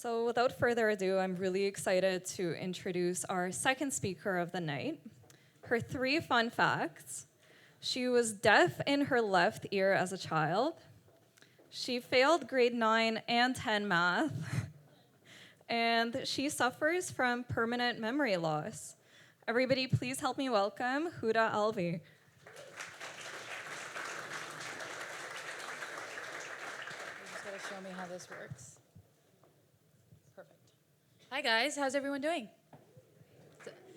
So without further ado, I'm really excited to introduce our second speaker of the night. Her 3 fun facts. She was deaf in her left ear as a child. She failed grade 9 and 10 math. And she suffers from permanent memory loss. Everybody, please help me welcome Huda Alvi. You just gotta show me how this works. Perfect. Hi guys, how's everyone doing?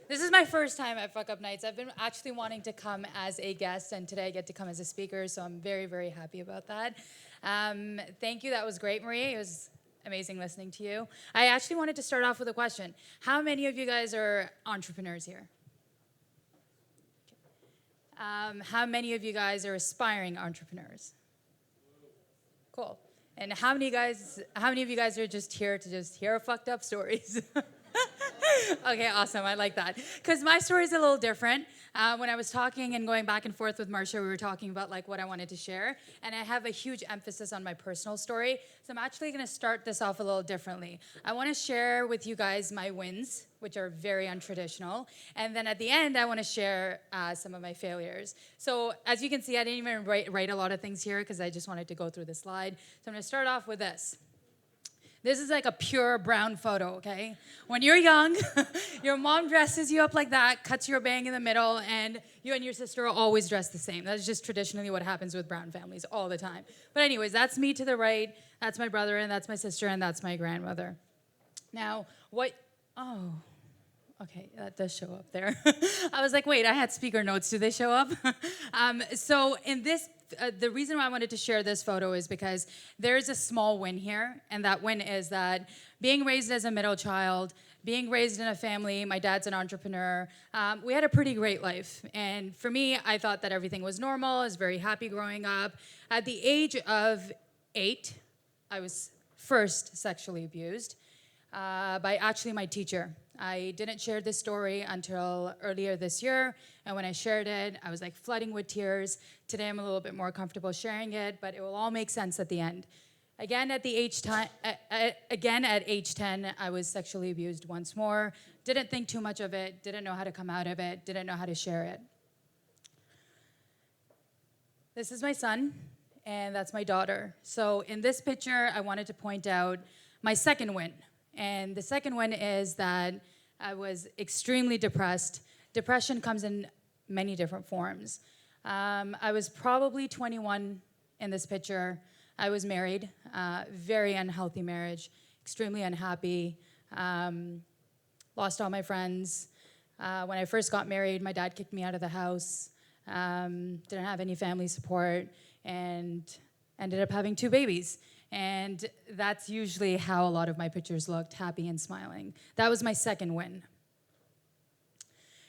This is my first time at Fuckup Nights. I've been actually wanting to come as a guest, and today I get to come as a speaker, so I'm very, very happy about that. Thank you, that was great, Marie. It was amazing listening to you. I actually wanted to start off with a question. How many of you guys are entrepreneurs here? How many of you guys are aspiring entrepreneurs? Cool. And how many of you guys are just here to just hear fucked up stories? Okay, awesome. I like that. Because my story is a little different. When I was talking and going back and forth with Marcia, we were talking about like what I wanted to share. And I have a huge emphasis on my personal story. So I'm actually going to start this off a little differently. I want to share with you guys my wins, which are very untraditional. And then at the end, I want to share some of my failures. So as you can see, I didn't even write a lot of things here because I just wanted to go through the slide. So I'm going to start off with this. This is like a pure brown photo, okay? When you're young, your mom dresses you up like that, cuts your bang in the middle, and you and your sister are always dressed the same. That's just traditionally what happens with brown families all the time. But anyways, that's me to the right, that's my brother, and that's my sister, and that's my grandmother. Now, okay, that does show up there. I was like, wait, I had speaker notes. Do they show up? So in this, the reason why I wanted to share this photo is because there's a small win here, and that win is that being raised as a middle child, being raised in a family, my dad's an entrepreneur, we had a pretty great life. And for me, I thought that everything was normal. I was very happy growing up. At the age of 8, I was first sexually abused by actually my teacher. I didn't share this story until earlier this year, and when I shared it, I was like flooding with tears. Today I'm a little bit more comfortable sharing it, but it will all make sense at the end. Again, at age 10, I was sexually abused once more. Didn't think too much of it, didn't know how to come out of it, didn't know how to share it. This is my son, and that's my daughter. So in this picture, I wanted to point out my second win. And the second one is that I was extremely depressed. Depression comes in many different forms. I was probably 21 in this picture. I was married, very unhealthy marriage, extremely unhappy, lost all my friends. When I first got married, my dad kicked me out of the house, didn't have any family support, and ended up having 2 babies. And that's usually how a lot of my pictures looked, happy and smiling. That was my second win.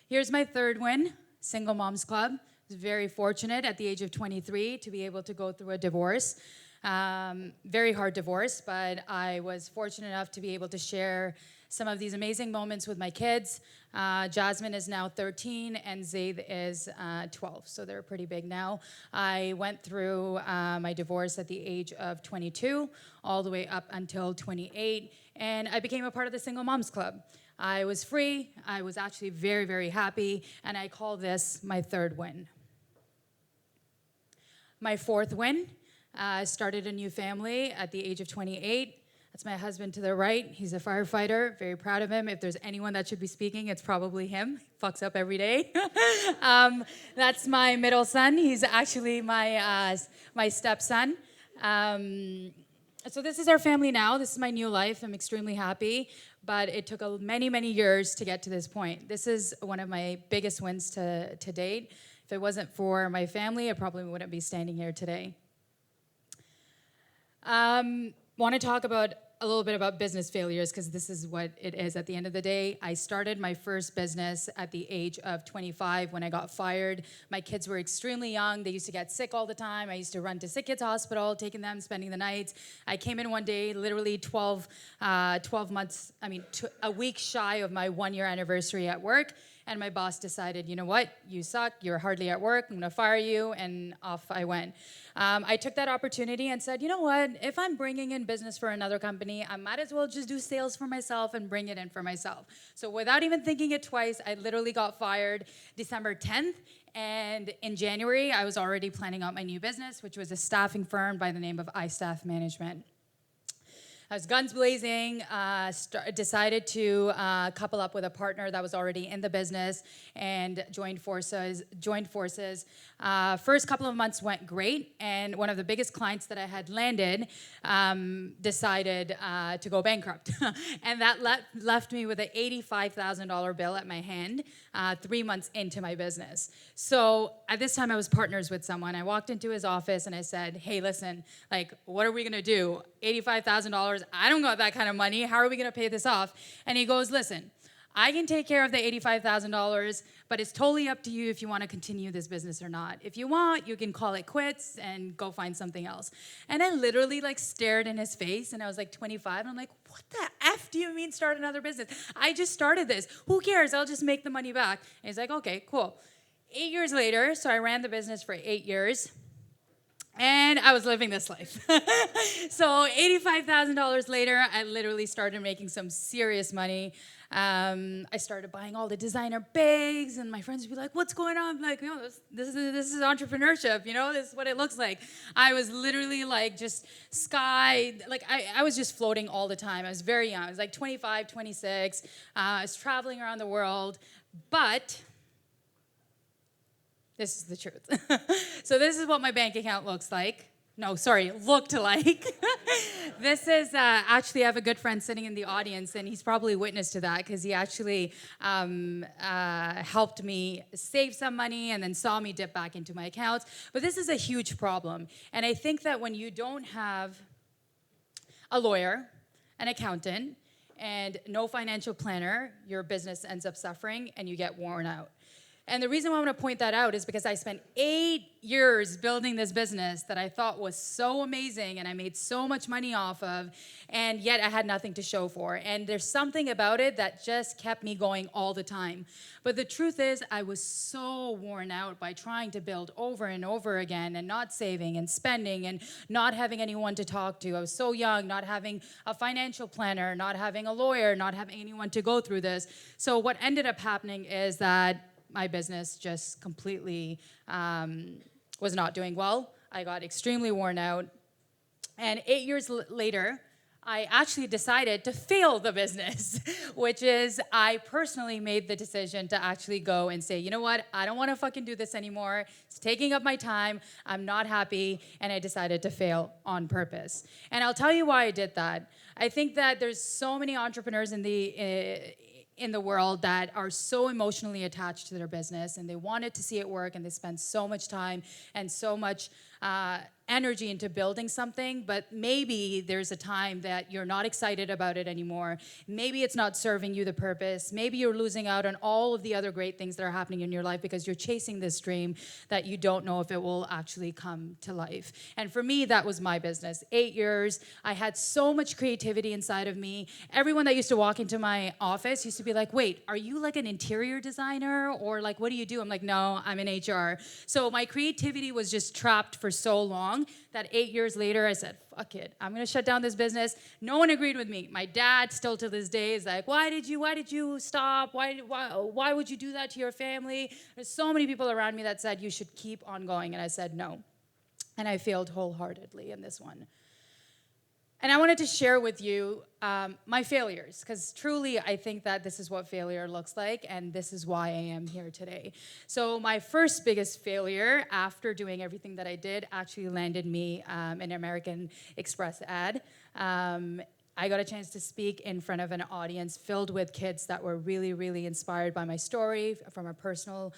Here's my third win, Single Moms Club. I was very fortunate at the age of 23 to be able to go through a divorce. Very hard divorce, but I was fortunate enough to be able to share some of these amazing moments with my kids. Jasmine is now 13 and Zaid is 12, so they're pretty big now. I went through my divorce at the age of 22, all the way up until 28, and I became a part of the Single Moms Club. I was free, I was actually very, very happy, and I call this my third win. My fourth win, I started a new family at the age of 28. That's my husband to the right. He's a firefighter. Very proud of him. If there's anyone that should be speaking, it's probably him. He fucks up every day. That's my middle son. He's actually my stepson. So this is our family now. This is my new life. I'm extremely happy. But it took many, many years to get to this point. This is one of my biggest wins to date. If it wasn't for my family, I probably wouldn't be standing here today. Want to talk about a little bit about business failures because this is what it is at the end of the day. I started my first business at the age of 25 when I got fired. My kids were extremely young. They used to get sick all the time. I used to run to Sick Kids Hospital, taking them, spending the nights. I came in one day, literally 12 months, a week shy of my 1-year anniversary at work. And my boss decided, you know what, you suck, you're hardly at work, I'm gonna fire you, and off I went. I took that opportunity and said, you know what, if I'm bringing in business for another company, I might as well just do sales for myself and bring it in for myself. So without even thinking it twice, I literally got fired December 10th. And in January, I was already planning out my new business, which was a staffing firm by the name of iStaff Management. I was guns blazing, decided to couple up with a partner that was already in the business and joined forces. First couple of months went great, and one of the biggest clients that I had landed decided to go bankrupt. And that left me with an $85,000 bill at my hand 3 months into my business. So at this time, I was partners with someone. I walked into his office and I said, hey, listen, like, what are we gonna do? $85,000, I don't got that kind of money. How are we gonna pay this off? And he goes, listen, I can take care of the $85,000, but it's totally up to you if you want to continue this business or not. If you want, you can call it quits and go find something else. And I literally like stared in his face, and I was like 25, and I'm like, what the F do you mean start another business? I just started this. Who cares? I'll just make the money back. And he's like, okay, cool. 8 years later, so I ran the business for 8 years. And I was living this life. So $85,000 later, I literally started making some serious money. I started buying all the designer bags, and my friends would be like, what's going on? I'm like, you know, this is entrepreneurship, you know, this is what it looks like. I was literally like just I was just floating all the time. I was very young. I was like 25, 26. I was traveling around the world, but this is the truth. So this is what my bank account looks like. No, sorry, looked like. This is actually, I have a good friend sitting in the audience, and he's probably witness to that because he actually helped me save some money and then saw me dip back into my accounts. But this is a huge problem. And I think that when you don't have a lawyer, an accountant, and no financial planner, your business ends up suffering and you get worn out. And the reason why I want to point that out is because I spent 8 years building this business that I thought was so amazing and I made so much money off of, and yet I had nothing to show for. And there's something about it that just kept me going all the time. But the truth is, I was so worn out by trying to build over and over again and not saving and spending and not having anyone to talk to. I was so young, not having a financial planner, not having a lawyer, not having anyone to go through this. So what ended up happening is that my business just completely was not doing well. I got extremely worn out. And 8 years later, I actually decided to fail the business, which is I personally made the decision to actually go and say, you know what, I don't want to fucking do this anymore. It's taking up my time. I'm not happy. And I decided to fail on purpose. And I'll tell you why I did that. I think that there's so many entrepreneurs in the world that are so emotionally attached to their business, and they wanted to see it work, and they spend so much time and so much energy into building something, but maybe there's a time that you're not excited about it anymore. Maybe it's not serving you the purpose. Maybe you're losing out on all of the other great things that are happening in your life because you're chasing this dream that you don't know if it will actually come to life. And for me, that was my business. 8 years, I had so much creativity inside of me. Everyone that used to walk into my office used to be like, wait, are you like an interior designer? Or like, what do you do? I'm like, no, I'm in HR. So my creativity was just trapped for so long that 8 years later, I said, fuck it, I'm gonna shut down this business. No one agreed with me. My dad still to this day is like, why did you stop? Why would you do that to your family? There's so many people around me that said, you should keep on going. And I said, no. And I failed wholeheartedly in this one. And I wanted to share with you my failures, because truly I think that this is what failure looks like, and this is why I am here today. So my first biggest failure after doing everything that I did actually landed me an American Express ad. I got a chance to speak in front of an audience filled with kids that were really, really inspired by my story from a personal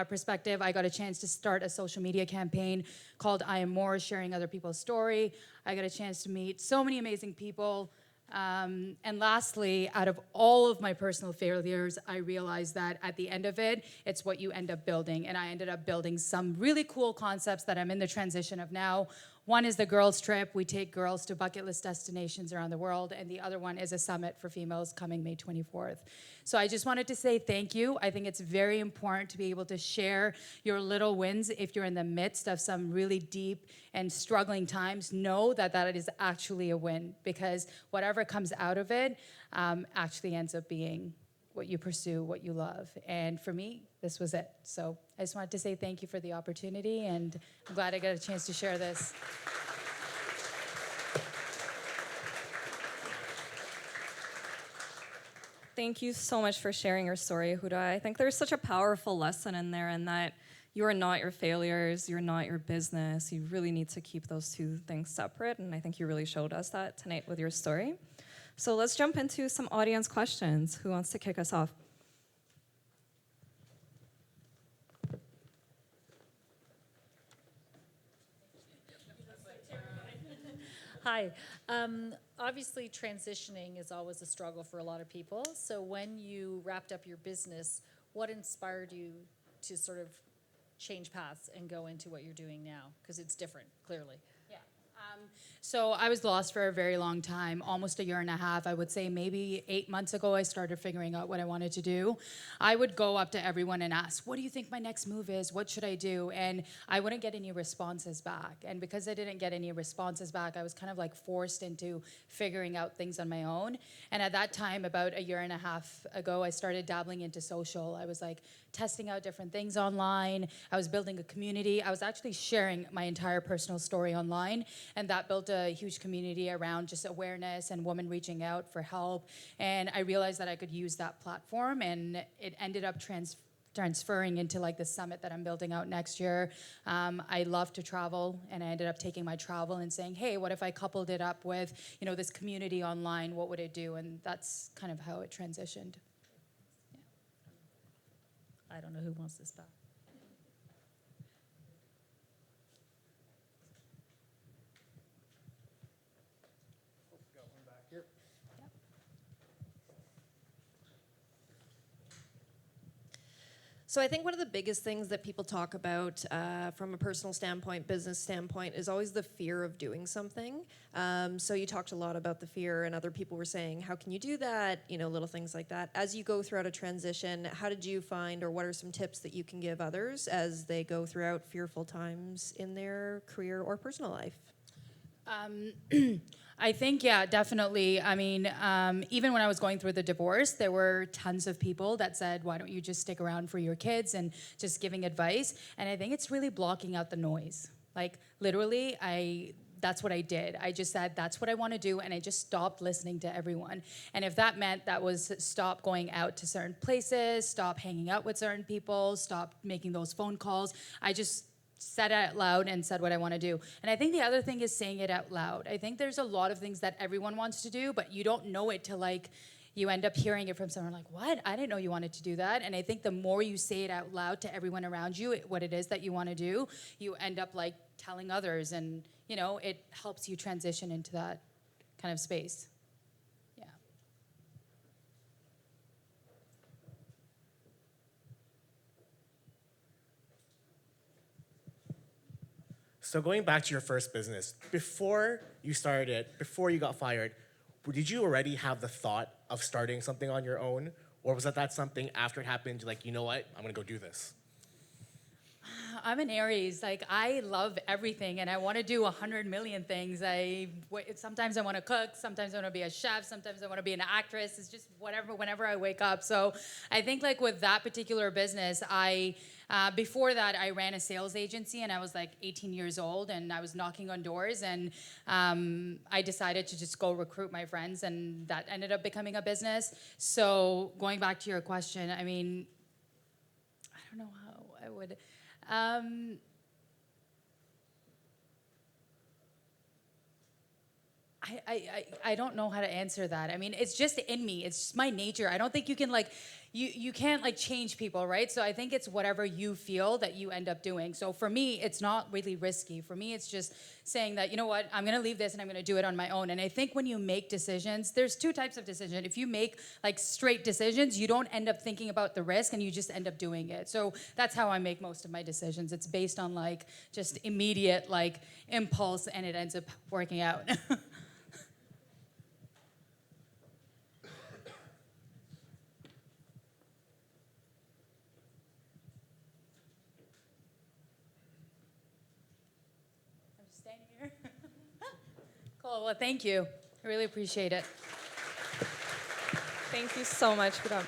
perspective. I got a chance to start a social media campaign called I Am More, sharing other people's story. I got a chance to meet so many amazing people. And lastly, out of all of my personal failures, I realized that at the end of it, it's what you end up building. And I ended up building some really cool concepts that I'm in the transition of now. One is the girls' trip. We take girls to bucket list destinations around the world. And the other one is a summit for females coming May 24th. So I just wanted to say thank you. I think it's very important to be able to share your little wins if you're in the midst of some really deep and struggling times. Know that that is actually a win, because whatever comes out of it actually ends up being what you pursue, what you love. And for me, this was it. So I just wanted to say thank you for the opportunity, and I'm glad I got a chance to share this. Thank you so much for sharing your story, Huda. I think there's such a powerful lesson in there, in that you are not your failures, you're not your business. You really need to keep those two things separate, and I think you really showed us that tonight with your story. So let's jump into some audience questions. Who wants to kick us off? Hi. Obviously, transitioning is always a struggle for a lot of people. So when you wrapped up your business, what inspired you to sort of change paths and go into what you're doing now? Because it's different, clearly. Yeah. So I was lost for a very long time, almost a year and a half. I would say maybe 8 months ago, I started figuring out what I wanted to do. I would go up to everyone and ask, what do you think my next move is? What should I do? And I wouldn't get any responses back. And because I didn't get any responses back, I was kind of like forced into figuring out things on my own. And at that time, about a year and a half ago, I started dabbling into social. I was like testing out different things online. I was building a community. I was actually sharing my entire personal story online. And that built a huge community around just awareness and women reaching out for help. And I realized that I could use that platform, and it ended up transferring into like the summit that I'm building out next year. I love to travel, and I ended up taking my travel and saying, hey, what if I coupled it up with, you know, this community online? What would it do? And that's kind of how it transitioned. I don't know who wants this back. So I think one of the biggest things that people talk about from a personal standpoint, business standpoint, is always the fear of doing something. So you talked a lot about the fear, and other people were saying, how can you do that? You know, little things like that. As you go throughout a transition, how did you find, or what are some tips that you can give others as they go throughout fearful times in their career or personal life? I think, yeah, definitely. I mean, even when I was going through the divorce, there were tons of people that said, why don't you just stick around for your kids, and just giving advice. And I think it's really blocking out the noise. Like, literally, that's what I did. I just said, that's what I want to do, and I just stopped listening to everyone. And if that meant that was stop going out to certain places, stop hanging out with certain people, stop making those phone calls, I just said it out loud and said what I want to do. And I think the other thing is saying it out loud. I think there's a lot of things that everyone wants to do, but you don't know it till like you end up hearing it from someone like, what? I didn't know you wanted to do that. And I think the more you say it out loud to everyone around you, what it is that you want to do, you end up like telling others, and you know, it helps you transition into that kind of space. Yeah. So going back to your first business, before you started it, before you got fired, did you already have the thought of starting something on your own? Or was that something after it happened, you're like, you know what, I'm gonna go do this? I'm an Aries. Like, I love everything, and I want to do 100 million things. Sometimes I want to cook, sometimes I want to be a chef, sometimes I want to be an actress. It's just whatever, whenever I wake up. So I think like with that particular business, before that, I ran a sales agency, and I was like 18 years old, and I was knocking on doors, and I decided to just go recruit my friends, and that ended up becoming a business. So going back to your question, I mean, I don't know how I would. I don't know how to answer that. I mean, it's just in me. It's just my nature. I don't think you can like, you can't like change people, right? So I think it's whatever you feel that you end up doing. So for me, it's not really risky. For me, it's just saying that, you know what, I'm gonna leave this and I'm gonna do it on my own. And I think when you make decisions, there's two types of decision. If you make like straight decisions, you don't end up thinking about the risk and you just end up doing it. So that's how I make most of my decisions. It's based on like just immediate like impulse and it ends up working out. Standing here. Cool. Well, thank you. I really appreciate it. Thank you so much, Huda.